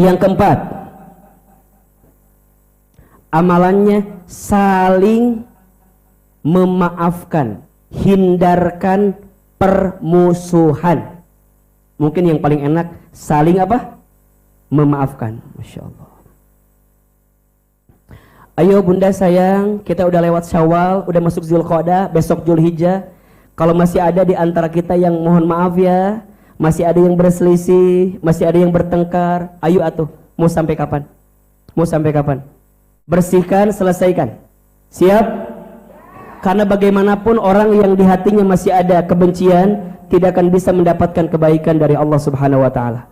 Yang keempat, amalannya saling memaafkan, hindarkan permusuhan. Mungkin yang paling enak saling apa? Memaafkan. Masya Allah. Ayo bunda sayang, kita udah lewat Syawal, udah masuk Zulqa'dah, besok Zulhijjah. Kalau masih ada di antara kita yang mohon maaf ya, masih ada yang berselisih, masih ada yang bertengkar, ayo atuh, mau sampai kapan? Mau sampai kapan? Bersihkan, selesaikan. Siap? Karena bagaimanapun orang yang di hatinya masih ada kebencian tidak akan bisa mendapatkan kebaikan dari Allah Subhanahu wa taala.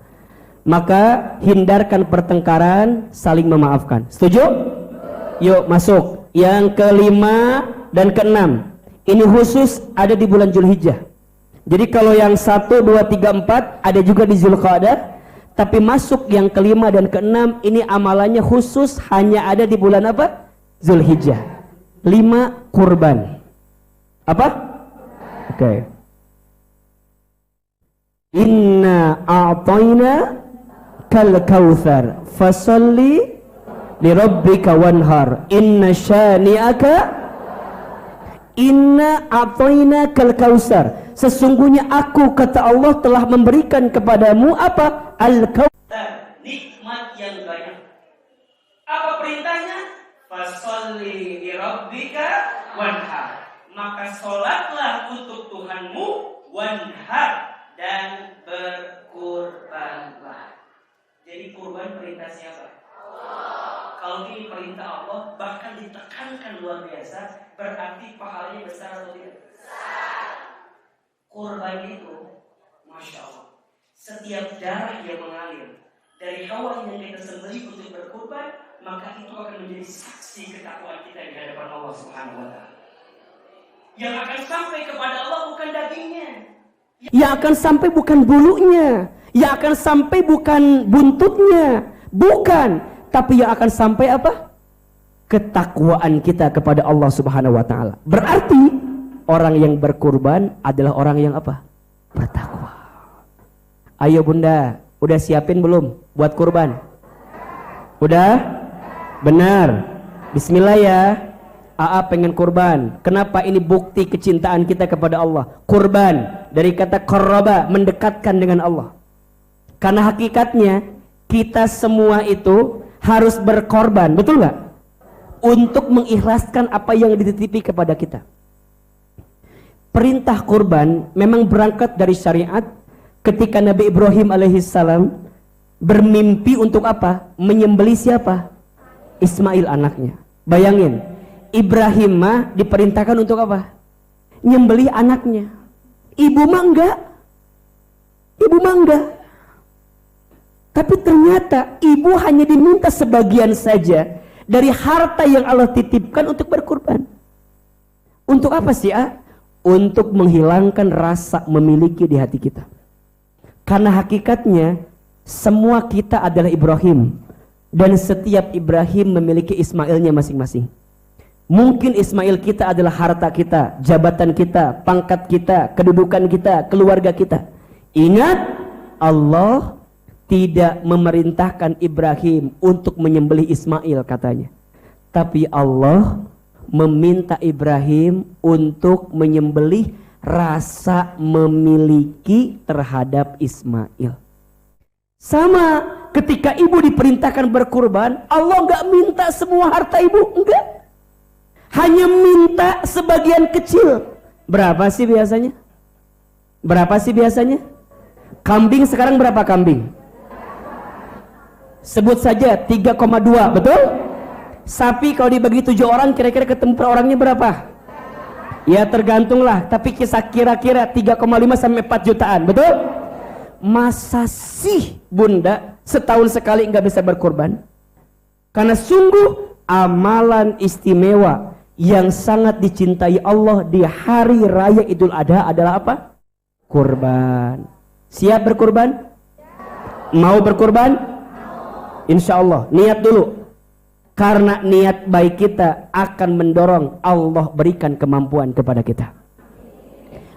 Maka hindarkan pertengkaran, saling memaafkan. Setuju? Yuk masuk. Yang kelima dan keenam. Ini khusus ada di bulan Zulhijjah. Jadi kalau yang 1, 2, 3, 4 ada juga di Zulqa'dah. Tapi masuk yang kelima dan keenam ini amalannya khusus hanya ada di bulan apa? Zulhijjah. 5 kurban. Apa? Oke. Inna a'tayna kal kautsar fasalli li rabbika wanhar inna syani'aka inna a'tayna kal kautsar. Sesungguhnya aku, kata Allah, telah memberikan kepadamu apa? Al-kautsar, nikmat yang banyak. Apa perintahnya? Fasholli li rabbika wanhar. Maka sholatlah untuk Tuhanmu, wanhar, dan berkurbanlah. Jadi kurban perintah siapa? Allah. Kalau ini perintah Allah, bahkan ditekankan luar biasa, berarti pahalanya besar atau tidak? Besar. Kurban itu, Masya Allah, setiap darah yang mengalir dari hewan yang kita sembelih untuk berkurban, maka itu akan menjadi saksi ketakwaan kita di hadapan Allah Subhanahu wa taala. Yang akan sampai kepada Allah bukan dagingnya, yang akan sampai bukan bulunya, yang akan sampai bukan buntutnya, bukan, tapi yang akan sampai apa? Ketakwaan kita kepada Allah Subhanahu wa taala. Berarti orang yang berkurban adalah orang yang apa? Bertakwa. Ayo bunda, udah siapin belum buat kurban? Udah? Benar. Bismillah ya. AA pengen kurban. Kenapa? Ini bukti kecintaan kita kepada Allah. Kurban dari kata qarraba, mendekatkan dengan Allah. Karena hakikatnya kita semua itu harus berkorban, betul nggak? Untuk mengikhlaskan apa yang dititipi kepada kita. Perintah kurban memang berangkat dari syariat ketika Nabi Ibrahim alaihissalam bermimpi untuk apa? Menyembelih siapa? Ismail anaknya. Bayangin, Ibrahim mah diperintahkan untuk apa? Nyembelih anaknya. Ibu mah enggak. Ibu mah enggak. Tapi ternyata ibu hanya diminta sebagian saja dari harta yang Allah titipkan untuk berkurban. Untuk apa sih, untuk menghilangkan rasa memiliki di hati kita. Karena hakikatnya semua kita adalah Ibrahim, dan setiap Ibrahim memiliki Ismailnya masing-masing. Mungkin Ismail kita adalah harta kita, jabatan kita, pangkat kita, kedudukan kita, keluarga kita. Ingat, Allah tidak memerintahkan Ibrahim untuk menyembelih Ismail katanya. Tapi Allah meminta Ibrahim untuk menyembelih rasa memiliki terhadap Ismail. Sama ketika ibu diperintahkan berkurban, Allah enggak minta semua harta ibu, enggak. Hanya minta sebagian kecil. Berapa sih biasanya? Berapa sih biasanya? Kambing sekarang berapa kambing? Sebut saja 3,2, betul? Sapi kalau dibagi 7 orang kira-kira ketemu per orangnya berapa? Ya tergantunglah, tapi kisah kira-kira 3,5 sampai 4 jutaan, betul? Masa sih bunda setahun sekali nggak bisa berkorban? Karena sungguh amalan istimewa yang sangat dicintai Allah di hari raya Idul Adha adalah apa? Kurban. Siap berkurban? Mau berkurban? Insya Allah, niat dulu. Karena niat baik kita akan mendorong Allah berikan kemampuan kepada kita.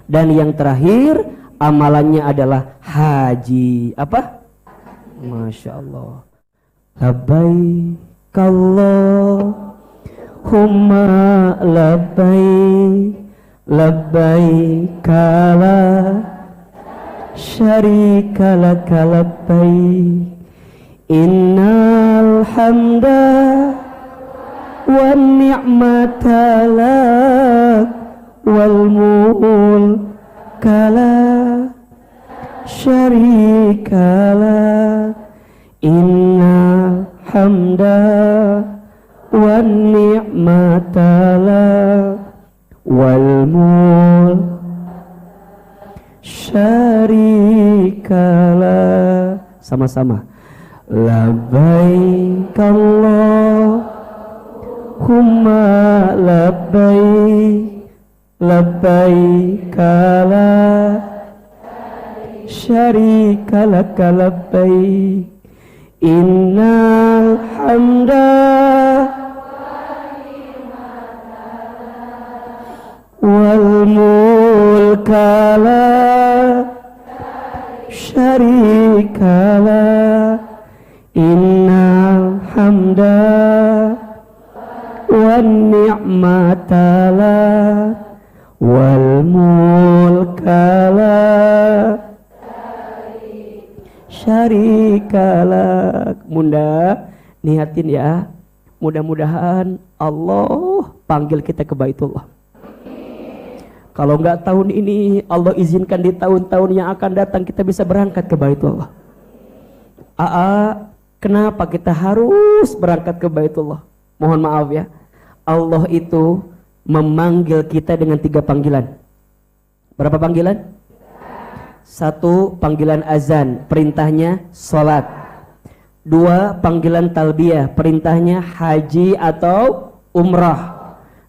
Dan yang terakhir, amalannya adalah haji. Apa? Masya Allah. Labbaik Allahumma labbaik, labbaik la syarika laka labbaik, innal hamda wan ni'mata lak wal mulka la syarika lak, innal hamda wan ni'mata lak wal mulka syarika lak. Sama-sama. Labbaik Allahumma labbaik, labbaik la syarika laka labbaik, innal hamda wal mulka la syarika la, innal hamda wan ni'mata lak wal mulka la syarika lak. Bunda niatin ya, mudah-mudahan Allah panggil kita ke Baitullah. Kalau enggak tahun ini, Allah izinkan di tahun-tahun yang akan datang kita bisa berangkat ke Baitullah. Kenapa kita harus berangkat ke Baitullah? Mohon maaf ya, Allah itu memanggil kita dengan 3 panggilan. Berapa panggilan? 1, panggilan azan, perintahnya sholat. 2, panggilan talbiyah, perintahnya haji atau umrah.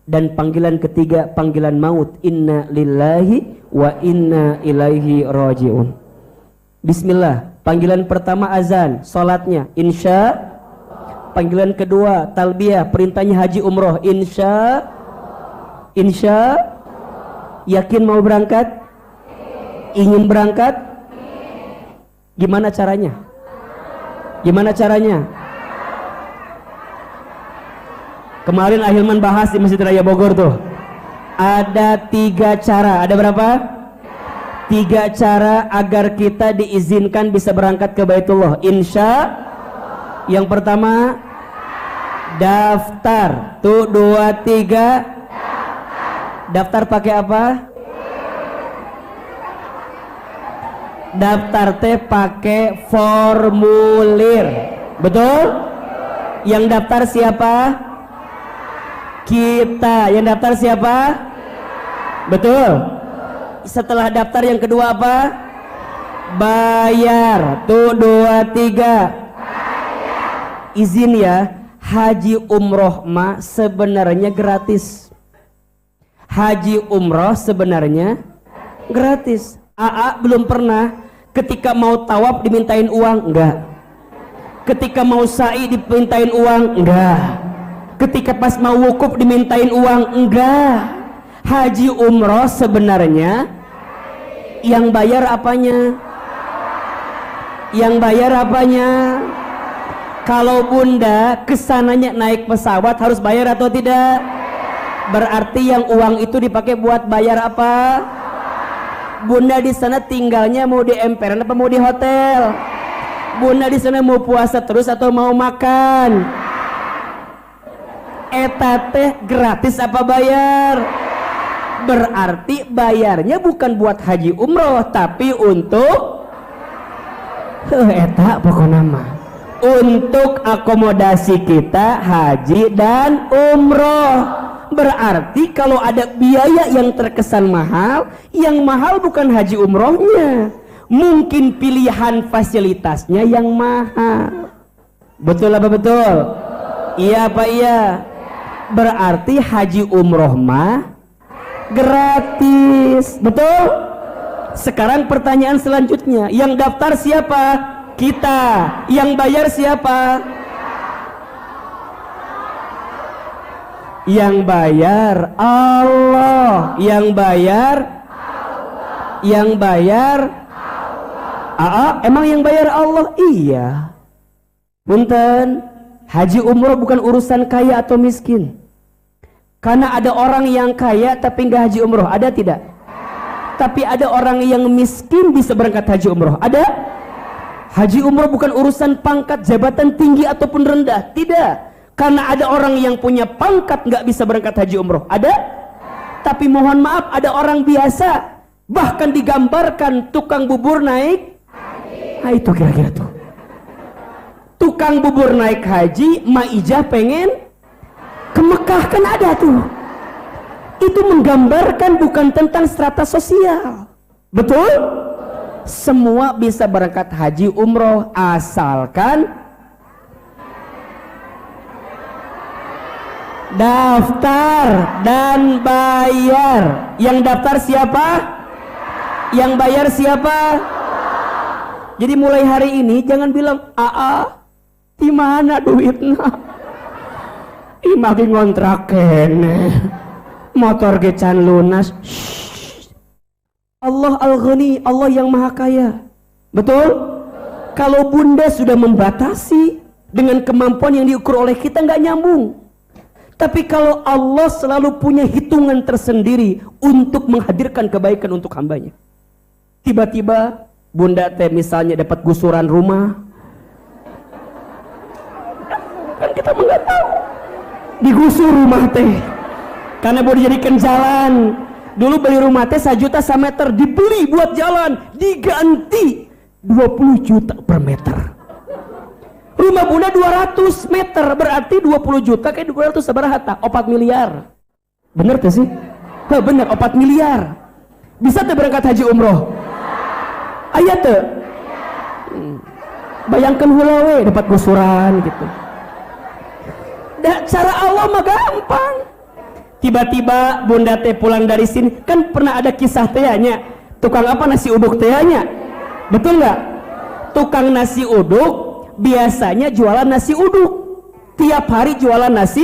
Dan panggilan ketiga, panggilan maut, inna lillahi wa inna ilaihi rajiun. Bismillah. Panggilan pertama azan, sholatnya insya. Panggilan kedua talbiyah, perintahnya haji umroh, insya. Yakin mau berangkat? Ingin berangkat? Gimana caranya? Kemarin Ahilman bahas di Masjid Raya Bogor tuh. Ada 3 cara. Ada berapa? 3 cara agar kita diizinkan bisa berangkat ke Baitullah. Insya. Yang pertama, daftar. Tuh 2, 3. Daftar pakai apa? Daftar teh pakai formulir. Betul? Yang daftar siapa? Kita. Yang daftar siapa? Betul. Setelah daftar yang kedua apa? Bayar. Tuh 2, 3. Izin ya, haji umroh mah sebenarnya gratis. Haji umroh sebenarnya gratis. Belum pernah ketika mau tawaf dimintain uang, enggak. Ketika mau sa'i dimintain uang, enggak. Ketika pas mau wukuf dimintain uang, enggak. Haji umroh sebenarnya yang bayar apanya? Yang bayar apanya? Kalau bunda kesananya naik pesawat harus bayar atau tidak? Berarti yang uang itu dipakai buat bayar apa? Bunda di sana tinggalnya mau di emperan apa mau di hotel? Bunda di sana mau puasa terus atau mau makan? Eta teh gratis apa bayar? Berarti bayarnya bukan buat haji umroh tapi untuk eta pokoknya mah untuk akomodasi kita haji dan umroh. Berarti kalau ada biaya yang terkesan mahal, yang mahal bukan haji umrohnya, mungkin pilihan fasilitasnya yang mahal. Betul apa betul? Iya apa iya? Berarti haji umroh mah gratis. Betul? Sekarang pertanyaan selanjutnya, yang daftar siapa? Kita. Yang bayar siapa? Yang bayar Allah. Yang bayar Allah. Yang bayar Allah. Emang yang bayar Allah? Iya. Punten, haji umroh bukan urusan kaya atau miskin. Karena ada orang yang kaya tapi nggak haji umroh, ada tidak? Tapi ada orang yang miskin bisa berangkat haji umroh, ada? Haji umroh bukan urusan pangkat, jabatan tinggi ataupun rendah, tidak. Karena ada orang yang punya pangkat nggak bisa berangkat haji umroh, ada? Tapi mohon maaf, ada orang biasa, bahkan digambarkan tukang bubur naik haji. Nah itu kira-kira tuh, tukang bubur naik haji, Maijah pengen ke Mekah, kan ada tuh. Itu menggambarkan bukan tentang strata sosial, betul? Semua bisa berangkat haji umroh asalkan daftar dan bayar. Yang daftar siapa? Yang bayar siapa? Jadi mulai hari ini jangan bilang, di mana duitnya? Imagi ngontrak kene, motor gecan lunas. Allah Al-Ghani, Allah yang maha kaya, betul? Kalau bunda sudah membatasi dengan kemampuan yang diukur oleh kita, nggak nyambung. Tapi kalau Allah selalu punya hitungan tersendiri untuk menghadirkan kebaikan untuk hambanya. Tiba-tiba bunda teh misalnya dapat gusuran rumah, kan kita nggak tahu. Digusur rumah teh karena mau dijadikan jalan. Dulu beli rumah teh 1 juta semeter, dibeli buat jalan, diganti 20 juta per meter. Rumah bunda 200 meter, berarti 20 juta kayak 200 seberapa? 4 miliar. Bener tuh sih? Bener, 4 miliar. Bisa tuh berangkat haji umroh? Ayat tuh. Bayangkan hulawe dapat gusuran gitu. Cara Allah mah gampang. Tiba-tiba bunda teh pulang dari sini, kan pernah ada kisah tehnya, tukang apa nasi uduk tehnya, betul nggak? Tukang nasi uduk biasanya jualan nasi uduk, tiap hari jualan nasi.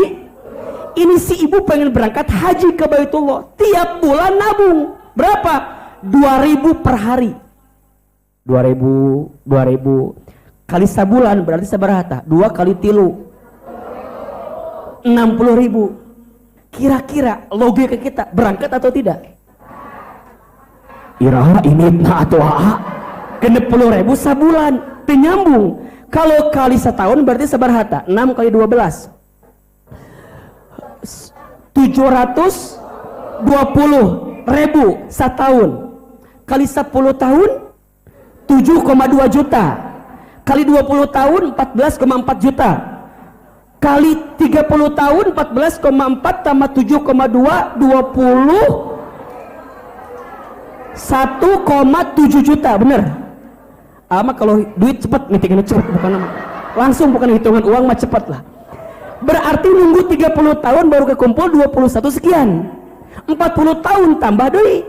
Ini si ibu pengen berangkat haji ke Baitullah, tiap bulan nabung berapa? 2.000 per hari. 2.000 kali sebulan berarti seberapa? 2 kali 3 60.000. Kira-kira logika kita berangkat atau tidak? Iraha ini atau kena 10.000 sebulan, penyambung. Kalau kali setahun berarti seberapa? 6 kali 12 720.000 setahun. Kali 10 tahun 7,2 juta. Kali 20 tahun 14,4 juta. Kali 30 tahun 14,4 tambah 7,2 21,7 juta, bener? Ama kalau duit cepat, ngitungan cepat, bukan nama. Langsung, bukan hitungan uang mah cepat lah. Berarti nunggu 30 tahun baru kekumpul 21 sekian. 40 tahun tambah deui.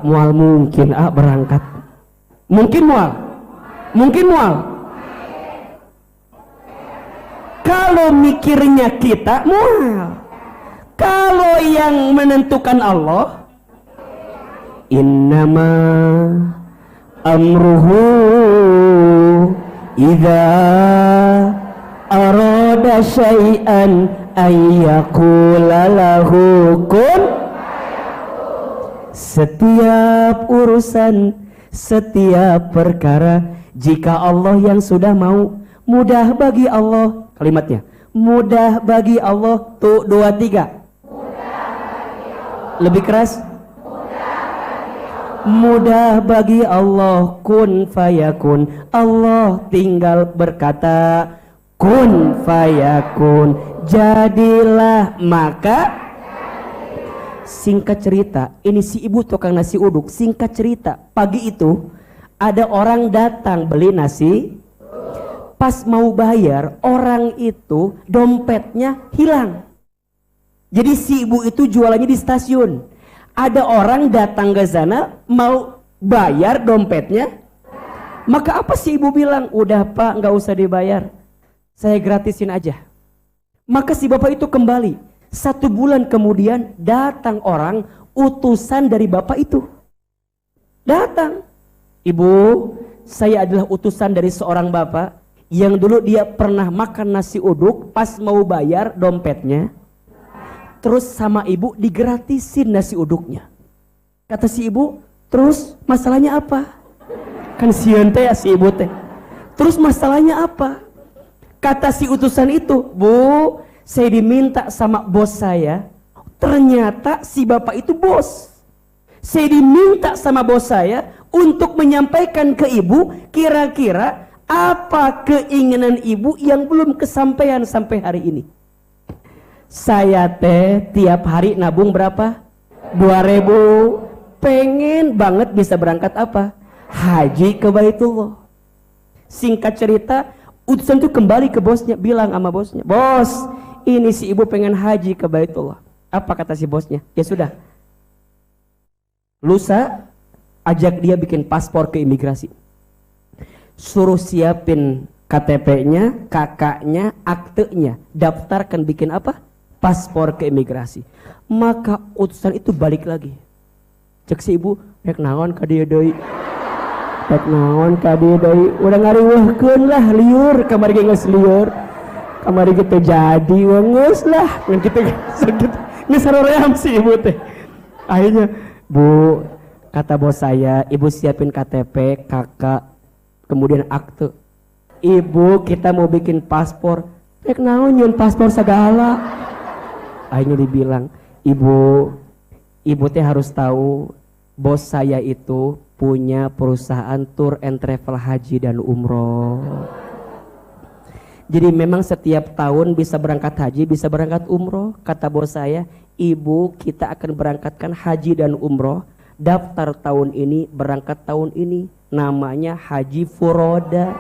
Mual mungkin berangkat. Mungkin mual. Mungkin mual. Kalau mikirnya kita mual. Kalau yang menentukan Allah, innama amruhu idza arada syai'an ayyaqula lahu kun. Setiap urusan, setiap perkara, jika Allah yang sudah mau, mudah bagi Allah. Kalimatnya, mudah bagi Allah. Tuh 2, 3. Lebih keras. Mudah bagi Allah. Kun fayakun. Allah tinggal berkata kun fayakun, jadilah maka. Singkat cerita, ini si ibu tukang nasi uduk. Singkat cerita, pagi itu ada orang datang beli nasi. Pas mau bayar, orang itu dompetnya hilang. Jadi si ibu itu jualannya di stasiun. Ada orang datang ke sana mau bayar dompetnya. Maka apa si ibu bilang? Udah pak, nggak usah dibayar, saya gratisin aja. Maka si bapak itu kembali. 1 bulan kemudian datang orang, utusan dari bapak itu. Datang, ibu, saya adalah utusan dari seorang bapak yang dulu dia pernah makan nasi uduk, pas mau bayar dompetnya, terus sama ibu digratisin nasi uduknya. Kata si ibu, terus masalahnya apa? Kan sian teh ya si ibu teh. Terus masalahnya apa? Kata si utusan itu, Bu, saya diminta sama bos saya. Ternyata si bapak itu bos. Saya diminta sama bos saya untuk menyampaikan ke ibu kira-kira apa keinginan ibu yang belum kesampaian sampai hari ini. Saya teh tiap hari nabung berapa? 2.000. Pengen banget bisa berangkat apa? Haji ke Baitullah. Singkat cerita, utusan itu kembali ke bosnya, bilang sama bosnya, bos, ini si ibu pengen haji ke Baitullah. Apa kata si bosnya? Ya sudah, lusa ajak dia bikin paspor ke imigrasi, suruh siapin KTP-nya, kakaknya, aktenya, daftarkan bikin apa? Paspor ke imigrasi. Maka utusan itu balik lagi, cek si ibu, rek naon ka dieu deui, rek naon ka dieu deui, udah ngariweuhkeun lah liur, kamari ge geus liur, kamari ge teu jadi geus lah, ngan kitu sakit geus saroream si ibu teh. Akhirnya, Bu, kata bos saya, ibu siapin KTP, kakak, kemudian akte. Ibu, kita mau bikin paspor, rek naon nyieun paspor segala. Akhirnya dibilang, Ibu teh harus tahu bos saya itu punya perusahaan tour and travel haji dan umroh. Jadi memang setiap tahun bisa berangkat haji, bisa berangkat umroh. Kata bos saya, ibu kita akan berangkatkan haji dan umroh. Daftar tahun ini, berangkat tahun ini. Namanya Haji Furoda.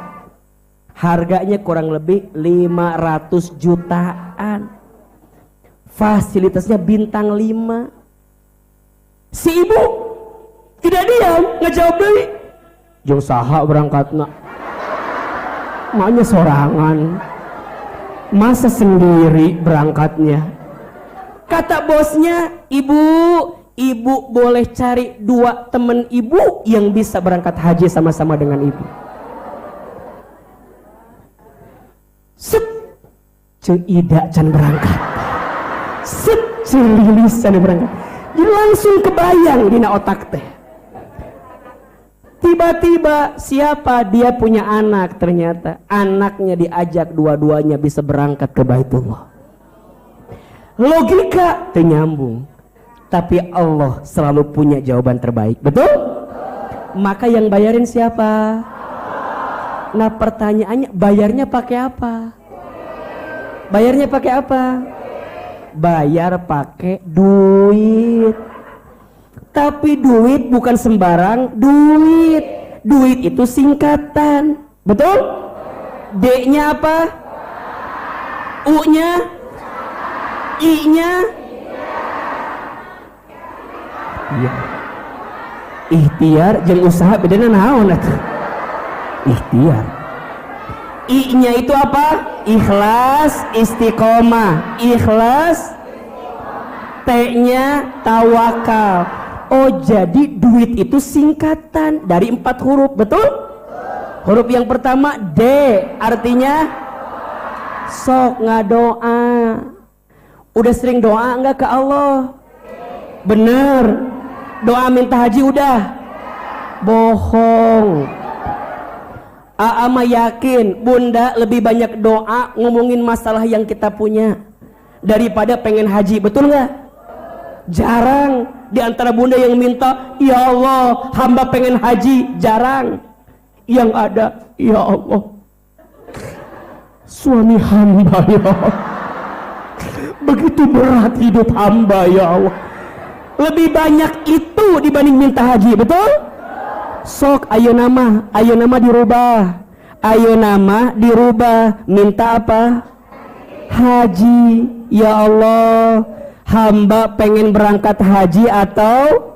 Harganya kurang lebih 500 jutaan. Fasilitasnya bintang 5. Si ibu tidak diam, ngejawab deui. Jeung saha berangkatna? Maknya sorangan. Masa sendiri berangkatnya? Kata bosnya, ibu boleh cari 2 teman ibu yang bisa berangkat haji sama-sama dengan ibu. Set, Ceu Ida can berangkat. Set, Ceu Lilis can berangkat. Jadi langsung kebayang dina otak teh. Tiba-tiba siapa dia punya anak, ternyata anaknya diajak dua-duanya bisa berangkat ke Baitullah. Logika teu nyambung. Tapi Allah selalu punya jawaban terbaik, betul? Maka yang bayarin siapa? Nah pertanyaannya, bayarnya pakai apa? Bayarnya pakai apa? Bayar pakai duit. Tapi duit bukan sembarang duit. Duit itu singkatan, betul? D-nya apa? U-nya? I-nya? Iya. Ikhtiar jeung usaha bedana naon atuh? Ikhtiar. I-nya itu apa? Ikhlas, istiqomah. Ikhlas. T-nya tawakal. Oh, jadi duit itu singkatan dari 4 huruf, betul? Huruf yang pertama D, artinya sok ngadoa. Udah sering doa enggak ke Allah? Bener. Doa minta haji udah? Bohong. Aa mah yakin bunda lebih banyak doa ngomongin masalah yang kita punya daripada pengen haji, betul nggak? Jarang di antara bunda yang minta, ya Allah hamba pengen haji, jarang. Yang ada, ya Allah suami hamba, ya Allah begitu berat hidup hamba, ya Allah. Lebih banyak itu dibanding minta haji, betul? Sok ayo nama dirubah. Ayo nama dirubah. Minta apa? Haji. Ya Allah, hamba pengen berangkat haji atau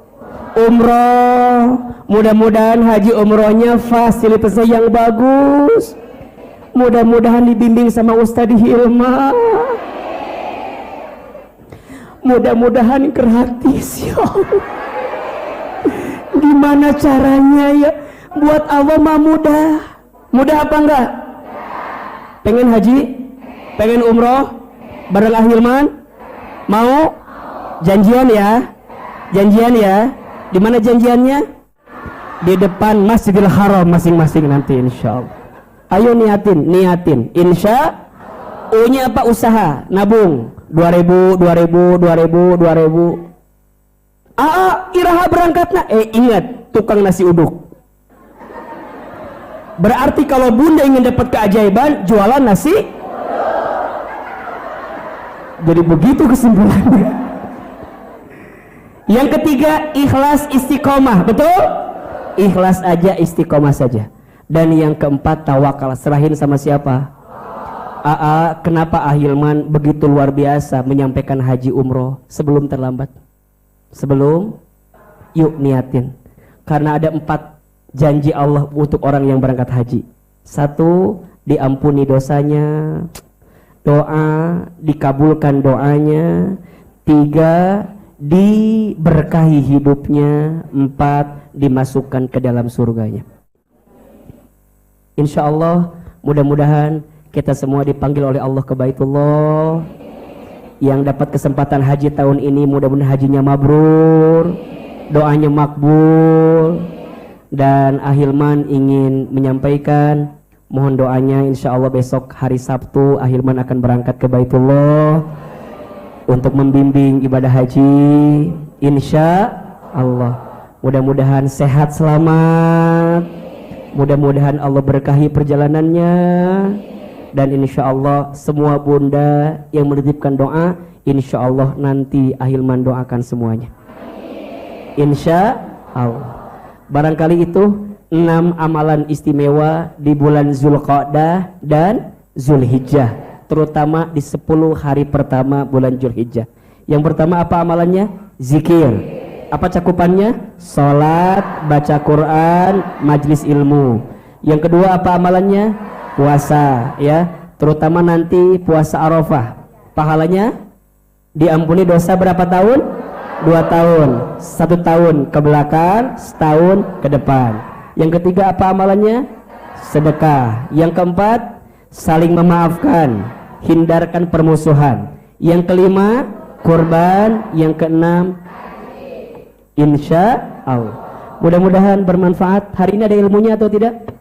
umroh. Mudah-mudahan haji umrohnya fasilitasnya yang bagus. Mudah-mudahan dibimbing sama Ustadz Hilma. Mudah-mudahan gratis, ya Allah. Gimana caranya ya? Buat Allah mah mudah. Mudah apa enggak? Pengen haji? Pengen umroh? Bareng Ahilman? Mau? Janjian ya? Janjian ya? Di mana janjiannya? Di depan Masjidil Haram masing-masing nanti insya Allah. Ayo niatin. Insya U-nya apa? Usaha, nabung 2000. Iraha berangkatnya. Ingat, tukang nasi uduk. Berarti kalau bunda ingin dapat keajaiban, jualan nasi. Jadi begitu kesimpulannya. Yang ketiga, ikhlas istiqomah. Betul? Ikhlas aja, istiqomah saja. Dan yang keempat, tawakal. Serahin sama siapa? Kenapa Ahilman begitu luar biasa menyampaikan haji umroh sebelum terlambat? Yuk niatin. Karena ada 4 janji Allah untuk orang yang berangkat haji. 1, diampuni dosanya. 2, dikabulkan doanya. 3, diberkahi hidupnya. 4, dimasukkan ke dalam surganya. Insya Allah, mudah-mudahan kita semua dipanggil oleh Allah ke Baitullah. Yang dapat kesempatan haji tahun ini, mudah-mudahan hajinya mabrur, doanya makbul. Dan Ahilman ingin menyampaikan, mohon doanya, insya Allah besok hari Sabtu Ahilman akan berangkat ke Baitullah untuk membimbing ibadah haji. Insya Allah, mudah-mudahan sehat selamat, mudah-mudahan Allah berkahi perjalanannya. Dan insya Allah semua bunda yang menitipkan doa, insya Allah nanti Ahilman doakan semuanya. Insya Allah. Barangkali itu 6 amalan istimewa di bulan Zulqa'dah dan Zulhijjah, terutama di 10 hari pertama bulan Zulhijjah. Yang pertama apa amalannya? Zikir. Apa cakupannya? Salat, baca Quran, majlis ilmu. Yang kedua apa amalannya? Puasa, ya, terutama nanti puasa Arafah. Pahalanya diampuni dosa berapa tahun? 2 tahun. 1 tahun ke belakang, setahun ke depan. Yang ketiga apa amalannya? Sedekah. Yang keempat, saling memaafkan, hindarkan permusuhan. Yang kelima, kurban. Yang keenam, insya Allah. Mudah-mudahan bermanfaat. Hari ini ada ilmunya atau tidak?